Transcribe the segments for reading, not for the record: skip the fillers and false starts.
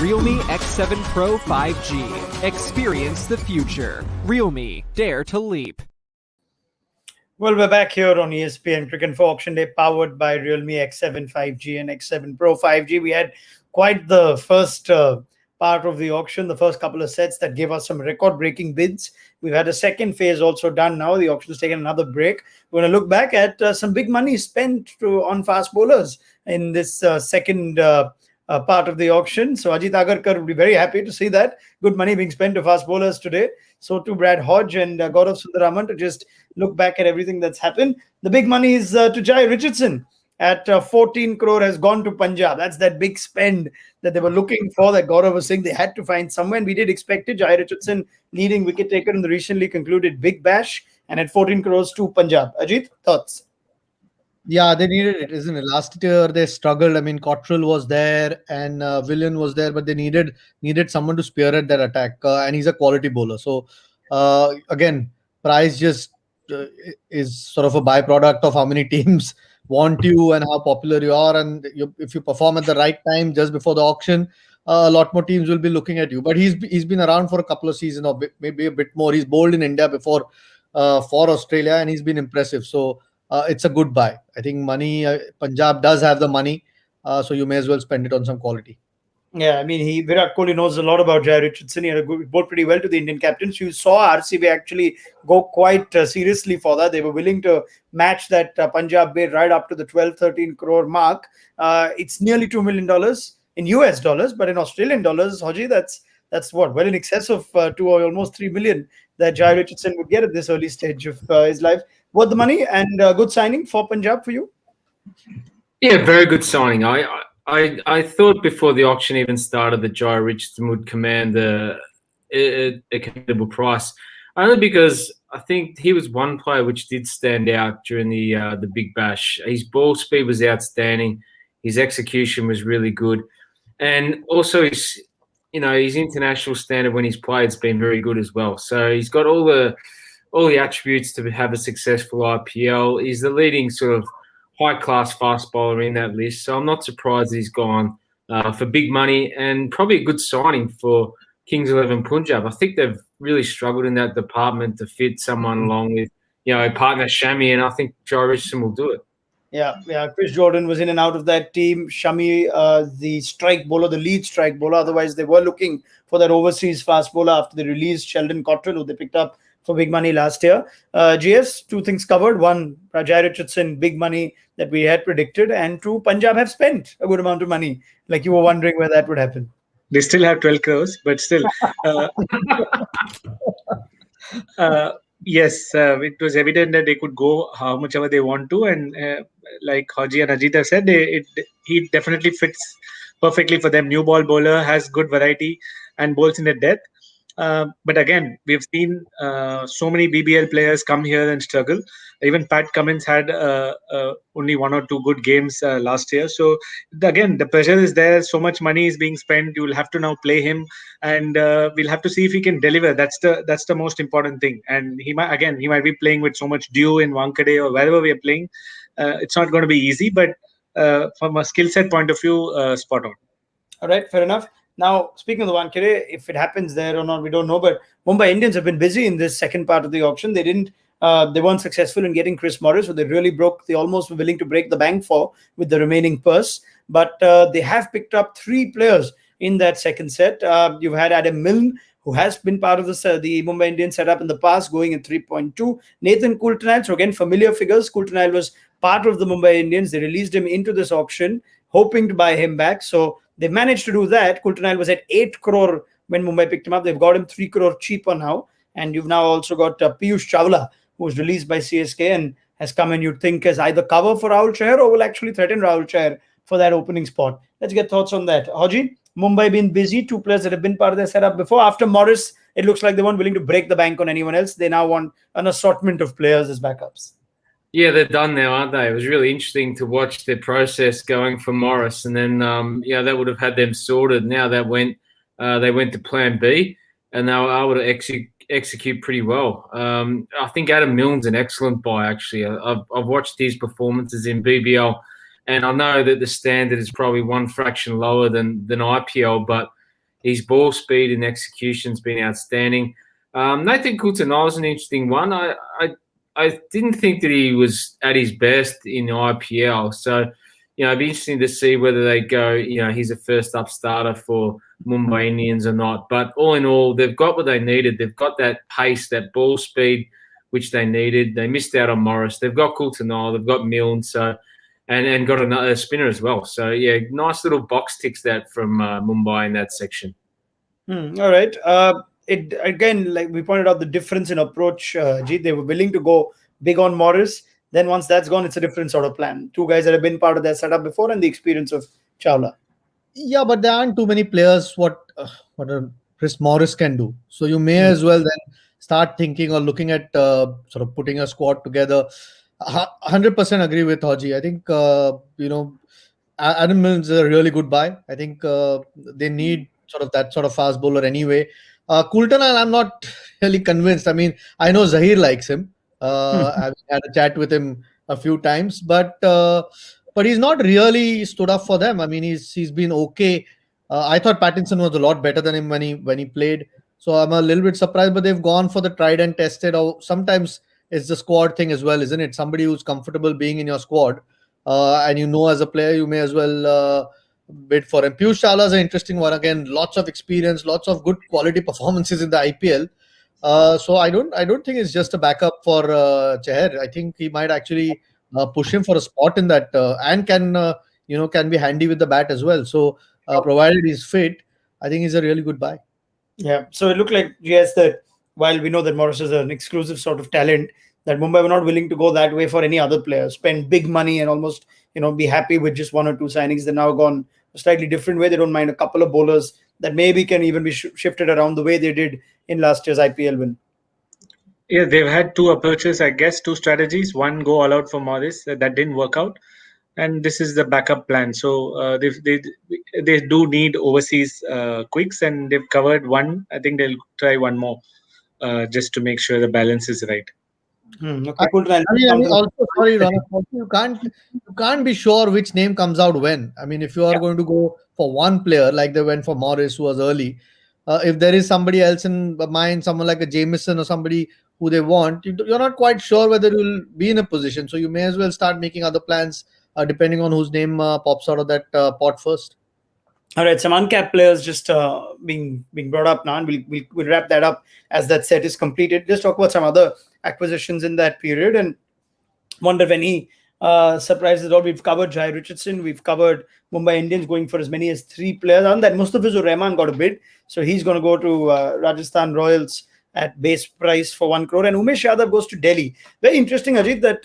Realme X7 Pro 5G. Experience the future. Realme, dare to leap. Well, we're back here on ESPN Cricket for Auction Day, powered by Realme X7 5G and X7 Pro 5G. We had quite the first part of the auction, the first couple of sets that gave us some record-breaking bids. We've had a second phase also done now. The auction's taken another break. We're going to look back at some big money spent on fast bowlers in this second part of the auction. So Ajit Agarkar will be very happy to see that. Good money being spent to fast bowlers today. So too Brad Hodge and Gaurav Sundararaman to just look back at everything that's happened. The big money is to Jhye Richardson at 14 crore has gone to Punjab. That's that big spend that they were looking for, that Gaurav was saying they had to find somewhere. And we did expect it. Jhye Richardson, leading wicket taker in the recently concluded Big Bash, and at 14 crores to Punjab. Ajit, thoughts? Yeah, they needed it, isn't it? Last year they struggled. I mean, Cottrell was there and Villian was there, but they needed someone to spearhead that attack, and he's a quality bowler. So again, price just is sort of a byproduct of how many teams want you and how popular you are. And if you perform at the right time just before the auction, a lot more teams will be looking at you. But he's been around for a couple of seasons, or maybe a bit more. He's bowled in India before for Australia, and he's been impressive. So it's a good buy. I think Punjab does have the money, so you may as well spend it on some quality. Yeah, I mean, Virat Kohli knows a lot about Jhye Richardson. He had bowled pretty well to the Indian captains. You saw RCB actually go quite seriously for that. They were willing to match that Punjab bid right up to the 12-13 crore mark. It's nearly $2 million in US dollars, but in Australian dollars, Haji, that's what, well in excess of 2 or almost 3 million that Jhye Richardson would get at this early stage of his life. Worth the money and good signing for Punjab for you? Yeah, very good signing. I thought before the auction even started that Jhye Richardson would command a commendable price, only because I think he was one player which did stand out during the Big Bash. His ball speed was outstanding, his execution was really good, and also his international standard when he's played has been very good as well. So he's got all the attributes to have a successful IPL. He's the leading sort of high-class fast bowler in that list. So I'm not surprised he's gone for big money, and probably a good signing for Kings 11 Punjab. I think they've really struggled in that department to fit someone along with, partner Shami, and I think Jhye Richardson will do it. Yeah. Chris Jordan was in and out of that team. Shami, the strike bowler, the lead strike bowler. Otherwise, they were looking for that overseas fast bowler after they released Sheldon Cottrell, who they picked up for big money last year. GS, two things covered. One, Jhye Richardson, big money that we had predicted. And two, Punjab have spent a good amount of money. Like you were wondering where that would happen. They still have 12 crores, but still. Yes, it was evident that they could go how much ever they want to. And like Haji and Ajit have said, he definitely fits perfectly for them. New ball bowler, has good variety and bowls in the depth. But again, we've seen so many BBL players come here and struggle. Even Pat Cummins had only 1 or 2 good games last year. So again, the pressure is there. So much money is being spent. You will have to now play him, and we'll have to see if he can deliver. That's the most important thing. And he might be playing with so much due in Wankhede or wherever we are playing. It's not going to be easy, but from a skill set point of view, spot on. All right, fair enough. Now, speaking of the Wankhede, if it happens there or not, we don't know. But Mumbai Indians have been busy in this second part of the auction. They weren't successful in getting Chris Morris, so they almost were willing to break the bank for with the remaining purse. But they have picked up 3 players in that second set. You've had Adam Milne, who has been part of the Mumbai Indians setup in the past, going in 3.2. Nathan Coulter-Nile, so again, familiar figures. Coulter-Nile was part of the Mumbai Indians. They released him into this auction, hoping to buy him back. So they've managed to do that. Coulter-Nile was at 8 crore when Mumbai picked him up. They've got him 3 crore cheaper now. And you've now also got Piyush Chawla, who was released by CSK and has come in, you'd think, as either cover for Rahul Chahar or will actually threaten Rahul Chahar for that opening spot. Let's get thoughts on that. Haji, Mumbai been busy. 2 players that have been part of their setup before. After Morris, it looks like they weren't willing to break the bank on anyone else. They now want an assortment of players as backups. Yeah, they're done now, aren't they? It was really interesting to watch their process going for Morris, and then that would have had them sorted. Now they went to Plan B, and they were able to execute pretty well. I think Adam Milne's an excellent buy. Actually, I've watched his performances in BBL, and I know that the standard is probably one fraction lower than IPL, but His ball speed and execution's been outstanding. Nathan Coulter is an interesting one. I didn't think that he was at his best in the IPL. So, it'd be interesting to see whether they go, he's a first up starter for Mumbai Indians or not. But all in all, they've got what they needed. They've got that pace, that ball speed, which they needed. They missed out on Morris. They've got Coulter, they've got Milne, and got another spinner as well. So, yeah, nice little box ticks that from Mumbai in that section. All right. It again, like we pointed out, the difference in approach. Jeet, they were willing to go big on Morris. Then once that's gone, it's a different sort of plan. Two guys that have been part of that setup before, and the experience of Chawla. Yeah, but there aren't too many players what Chris Morris can do. So you may as well then start thinking or looking at sort of putting a squad together. 100% agree with Haji. I think Adam Milne's a really good buy. I think they need sort of that sort of fast bowler anyway. Coulter, I'm not really convinced. I mean, I know Zahir likes him. I've had a chat with him a few times, but he's not really stood up for them. I mean, he's been okay. I thought Pattinson was a lot better than him when he played. So I'm a little bit surprised, but they've gone for the tried and tested. Or sometimes it's the squad thing as well, isn't it? Somebody who's comfortable being in your squad, and as a player, you may as well bid for him. Piyush Chawla is an interesting one. Again, lots of experience, lots of good quality performances in the IPL. So I don't think it's just a backup for Chahar. I think he might actually push him for a spot in that, and can be handy with the bat as well. So provided he's fit, I think he's a really good buy. Yeah. So it looked like, yes, that while we know that Morris is an exclusive sort of talent, that Mumbai were not willing to go that way for any other player, spend big money and almost be happy with just one or two signings. They're now gone a slightly different way. They don't mind a couple of bowlers that maybe can even be shifted around the way they did in last year's IPL win. Yeah, they've had two approaches, I guess, two strategies. One, go all out for Morris. That didn't work out. And this is the backup plan. So they do need overseas quicks, and they've covered one. I think they'll try one more just to make sure the balance is right. Okay, also, sorry, Ronak, you can't be sure which name comes out when. I mean, if you are going to go for one player, like they went for Morris, who was early, if there is somebody else in mind, someone like a Jameson or somebody who they want, you're not quite sure whether you'll be in a position. So you may as well start making other plans depending on whose name pops out of that pot first. All right, some uncapped players just being brought up now, and we'll wrap that up as that set is completed. Just talk about some other acquisitions in that period, and wonder if any surprises at all. We've covered Jhye Richardson, we've covered Mumbai Indians going for as many as 3 players. On that, Mustafizur Rahman got a bid, so he's going to go to Rajasthan Royals at base price for 1 crore, and Umesh Yadav goes to Delhi. Very interesting, Ajit, that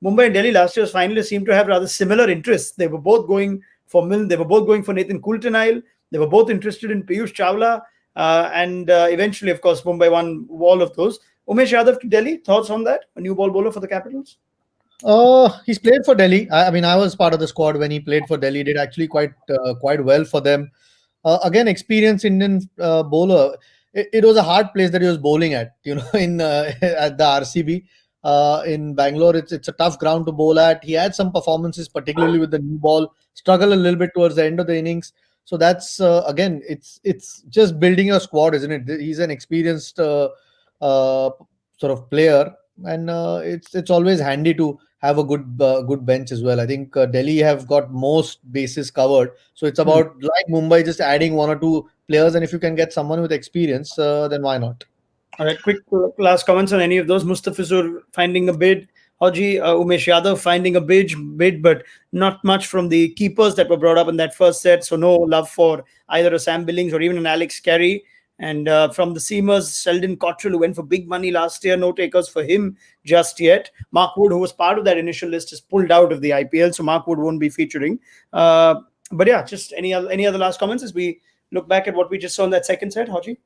Mumbai and Delhi last year's finalists seem to have rather similar interests. They were both going for Milne, they were both going for Nathan Coulter. They were both interested in Piyush Chawla, and eventually, of course, Mumbai won all of those. Umesh Yadav to Delhi, thoughts on that? A new ball bowler for the Capitals? He's played for Delhi. I mean, I was part of the squad when he played for Delhi. Did actually quite well for them. Again, experienced Indian bowler. It was a hard place that he was bowling at. In at the RCB in Bangalore, it's a tough ground to bowl at. He had some performances, particularly with the new ball. Struggled a little bit towards the end of the innings. So that's again, it's just building a squad, isn't it? He's an experienced sort of player, and it's always handy to have a good bench as well. I think Delhi have got most bases covered, so it's about like Mumbai, just adding 1 or 2 players, and if you can get someone with experience, then why not? All right, quick last comments on any of those. Mustafizur finding a bid, Haji, Umesh Yadav finding a bid, but not much from the keepers that were brought up in that first set. So no love for either a Sam Billings or even an Alex Carey. And from the seamers, Sheldon Cottrell, who went for big money last year, no takers for him just yet. Mark Wood, who was part of that initial list, is pulled out of the IPL, so Mark Wood won't be featuring. But yeah, just any other last comments as we look back at what we just saw in that second set, Haji?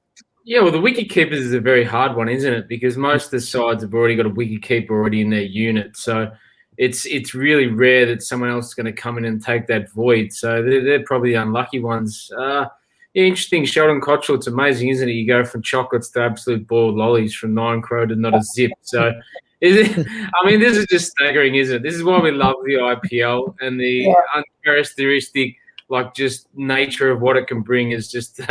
Yeah, well, the wicket keepers is a very hard one, isn't it? Because most of the sides have already got a wicket keeper already in their unit. So it's really rare that someone else is going to come in and take that void. So they're probably the unlucky ones. Yeah, interesting. Sheldon Cottrell, it's amazing, isn't it? You go from chocolates to absolute boiled lollies, from 9 crow to not a zip. So, this is just staggering, isn't it? This is why we love the IPL, and the uncharacteristic, just nature of what it can bring is just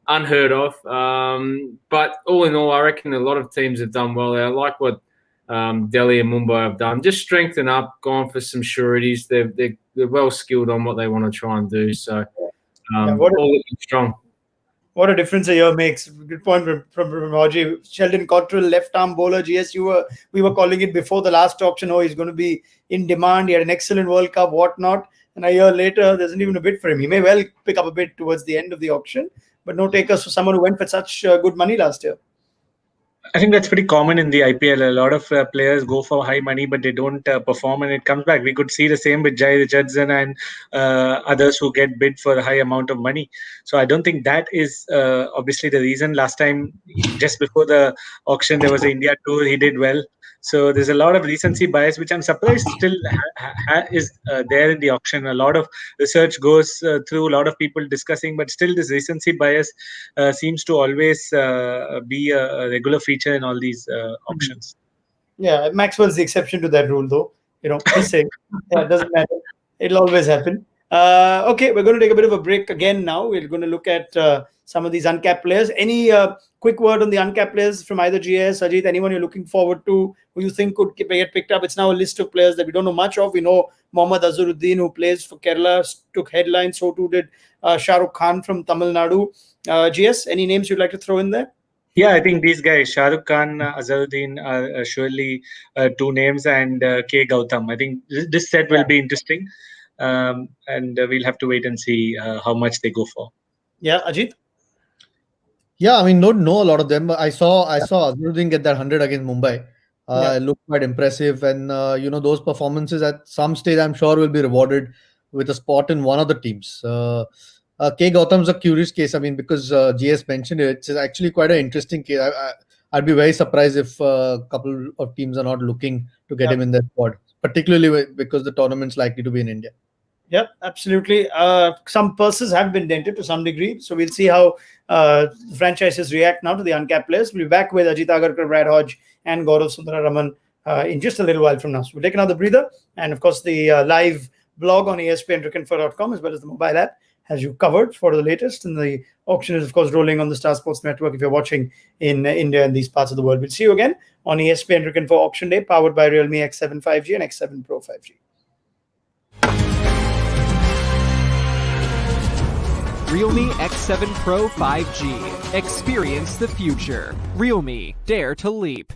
unheard of. But all in all, I reckon a lot of teams have done well. I like what Delhi and Mumbai have done. Just strengthen up, gone for some sureties. They're well skilled on what they want to try and do. So all looking strong. What a difference a year makes. Good point from Haji. Sheldon Cottrell, left-arm bowler. GS, we were calling it before the last auction. Oh, he's going to be in demand. He had an excellent World Cup, whatnot. And a year later, there isn't even a bid for him. He may well pick up a bid towards the end of the auction, but no takers for someone who went for such good money last year. I think that's pretty common in the IPL. A lot of players go for high money, but they don't perform, and it comes back. We could see the same with Jhye Richardson and others who get bid for a high amount of money. So I don't think that is obviously the reason. Last time, just before the auction, there was an India tour. He did well. So there's a lot of recency bias, which I'm surprised still is there in the auction. A lot of research goes through, a lot of people discussing, but still this recency bias seems to always be a regular feature in all these auctions. Yeah, Maxwell's the exception to that rule, though. Just saying. Yeah, it doesn't matter. It'll always happen. Okay, we're going to take a bit of a break again now. We're going to look at some of these uncapped players. Any quick word on the uncapped players from either GS, Ajit, anyone you're looking forward to, who you think could get picked up? It's now a list of players that we don't know much of. We know Mohammad Azharuddin, who plays for Kerala, took headlines. So too did Shah Rukh Khan from Tamil Nadu. GS, any names you'd like to throw in there? Yeah, I think these guys, Shah Rukh Khan, Azharuddin, are surely two names, and K. Gautam. I think this set will be interesting. And we'll have to wait and see how much they go for. Yeah, Ajit? Yeah, I mean, don't know a lot of them, but I saw Azharuddin get that 100 against Mumbai. It looked quite impressive, and those performances at some stage, I'm sure, will be rewarded with a spot in one of the teams. K. Gautam's a curious case. I mean, because GS mentioned it, it's actually quite an interesting case. I'd be very surprised if a couple of teams are not looking to get him in their squad, particularly because the tournament's likely to be in India. Yep, absolutely. Some purses have been dented to some degree. So we'll see how franchises react now to the uncapped players. We'll be back with Ajit Agarkar, Brad Hodge, and Gaurav Sundararaman in just a little while from now. So we'll take another breather. And of course, the live blog on ESPNcricinfo.com as well as the mobile app has you covered for the latest. And the auction is, of course, rolling on the Star Sports Network if you're watching in India and these parts of the world. We'll see you again on ESPN Cricinfo Auction Day, powered by Realme X7 5G and X7 Pro 5G. Realme X7 Pro 5G. Experience the future. Realme, dare to leap.